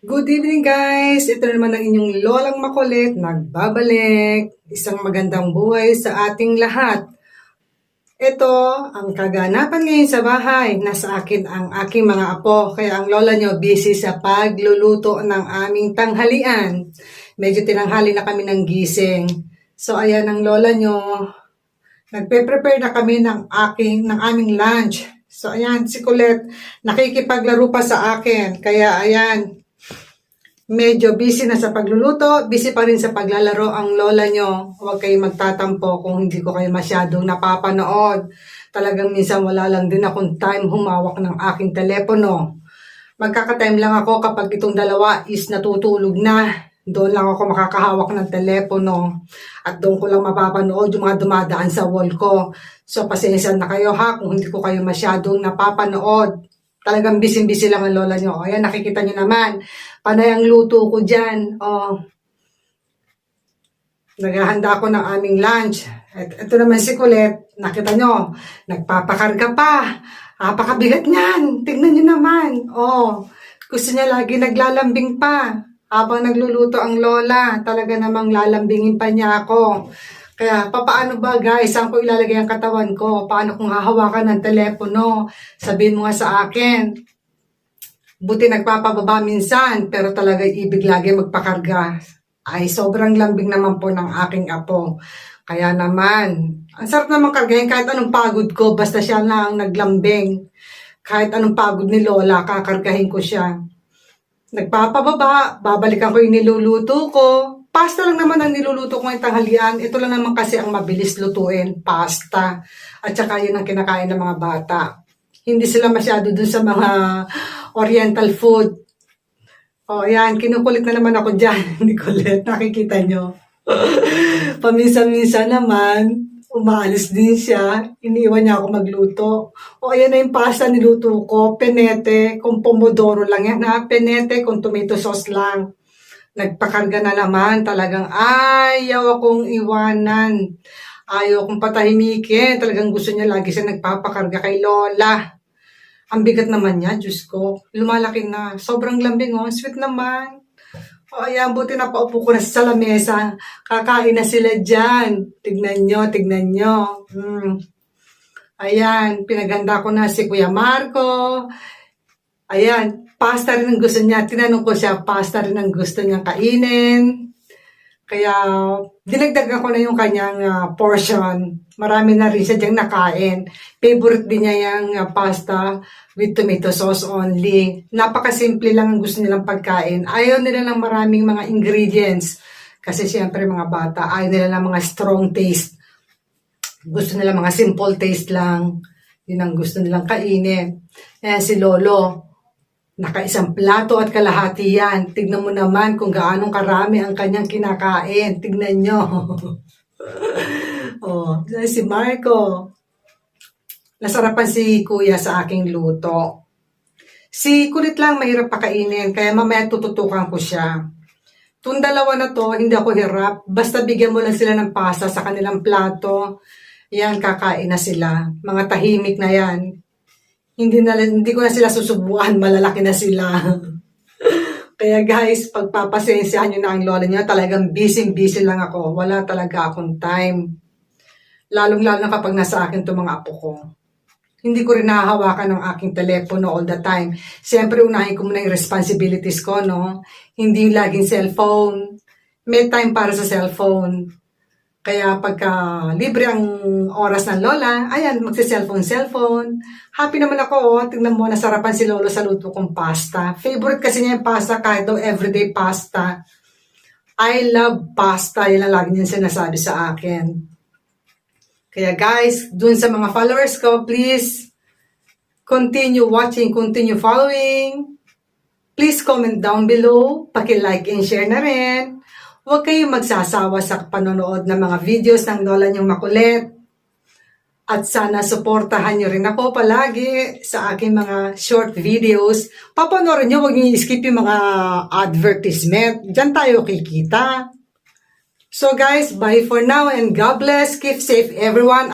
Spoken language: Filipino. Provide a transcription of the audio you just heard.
Good evening guys! Ito na naman ang inyong lolang makulit, nagbabalik. Isang magandang buhay sa ating lahat. Ito ang kaganapan ngayon sa bahay. Nasa akin ang aking mga apo. Kaya ang lola nyo busy sa pagluluto ng aming tanghalian. Medyo tinanghali na kami ng gising. So ayan ang lola nyo. Nagpe-prepare na kami ng aming lunch. So ayan si Colette nakikipaglaro pa sa akin. Kaya ayan, medyo busy na sa pagluluto, busy pa rin sa paglalaro ang lola nyo. Huwag kayong magtatampo kung hindi ko kayo masyadong napapanood. Talagang minsan wala lang din akong time humawak ng aking telepono. Magkaka-time lang ako kapag itong dalawa is natutulog na. Doon lang ako makakahawak ng telepono. At doon ko lang mapapanood yung mga dumadaan sa wall ko. So pasensya na kayo ha kung hindi ko kayo masyadong napapanood. Talagang busy-busy lang ang lola nyo. Ayan, nakikita nyo naman. Panay ang luto ko dyan. Naghahanda ako ng aming lunch. Ito naman si Colette. Nakita nyo, nagpapakarga pa. Apakabigat niyan. Tignan nyo naman. Gusto niya lagi naglalambing pa. Habang nagluluto ang lola, talaga namang lalambingin pa niya ako. Kaya, papaano ba guys? Saan ko ilalagay ang katawan ko? Paano kung hahawakan ng telepono? Sabihin mo nga sa akin. Buti nagpapababa minsan, pero talaga ibig lagi magpakarga. Ay, sobrang lambing naman po ng aking apo. Kaya naman, ang sarap naman kargahin kahit anong pagod ko, basta siya na ang naglambing. Kahit anong pagod ni lola, kakargahin ko siya. Nagpapababa, babalikan ko yung niluluto ko. Pasta lang naman ang niluluto ko ngayong tanghalian. Ito lang naman kasi ang mabilis lutuin, pasta. At saka yun ang kinakain ng mga bata. Hindi sila masyado dun sa mga oriental food. Ayan, kinukulit na naman ako dyan. Nicolette, nakikita nyo. Paminsan-minsan naman, umaalis din siya. Iniiwan niya ako magluto. Ayan na yung pasta niluto ko. Penete, kung pomodoro lang yan ha. Penete, kung tomato sauce lang. Nagpakarga na naman. Talagang ayaw akong iwanan. Ayaw akong patahimikin. Talagang gusto niya lagi siya nagpapakarga kay lola. Ang bigat naman niya, Diyos ko. Lumalaki na. Sobrang lambing sweet naman. Ayan, buti na paupo ko na sa lamesa. Kakain na sila dyan. Tignan nyo, tignan nyo. Ayan, pinaghanda ko na si Kuya Marco. Ayan, pasta rin ang gusto niya. Tinanong ko siya, pasta rin ang gusto niyang kainin. Kaya, dinagdagan ko na yung kanyang portion. Marami na rin siya diyang nakain. Favorite din niya yung pasta with tomato sauce only. Napakasimple lang ang gusto nilang pagkain. Ayaw nila ng maraming mga ingredients. Kasi siyempre mga bata, ayaw nila ng mga strong taste. Gusto nila mga simple taste lang. Yun ang gusto nilang kainin. Si Lolo, naka-isang plato at kalahati yan. Tignan mo naman kung gaano karami ang kanyang kinakain. Tignan nyo. Si Marco. Nasarapan si Kuya sa aking luto. Si Kulit lang mahirap pakainin, kaya mamaya tututukan ko siya. Itong dalawa na to, hindi ako hirap. Basta bigyan mo lang sila ng pasta sa kanilang plato. Yan, kakain na sila. Mga tahimik na yan. Hindi ko na sila susubuan, malalaki na sila. Kaya guys, pagpapasensyahan nyo na ang lola nyo, talagang busy lang ako. Wala talaga akong time. Lalong-lalo na kapag nasa akin itong mga apo ko. Hindi ko rin nahahawakan ng aking telepono all the time. Siyempre, unahin ko muna yung responsibilities ko, no? Hindi laging cellphone. May time para sa cellphone. Kaya pagka libre ang oras ng lola, ayan, magsi-cellphone. Happy naman ako, tingnan mo, nasarapan si lolo sa luto kong pasta. Favorite kasi niya yung pasta, kahit daw everyday pasta. I love pasta, yan ang lagi niya sinasabi sa akin. Kaya guys, dun sa mga followers ko, please, continue watching, continue following. Please comment down below, paki-like and share na rin. Huwag kayong magsasawa sa panonood ng mga videos ng lola niyong makulit. At sana suportahan niyo rin ako palagi sa aking mga short videos. Papanoorin niyo, huwag niyo i-skip yung mga advertisement. Diyan tayo kikita. So guys, bye for now and God bless. Keep safe everyone.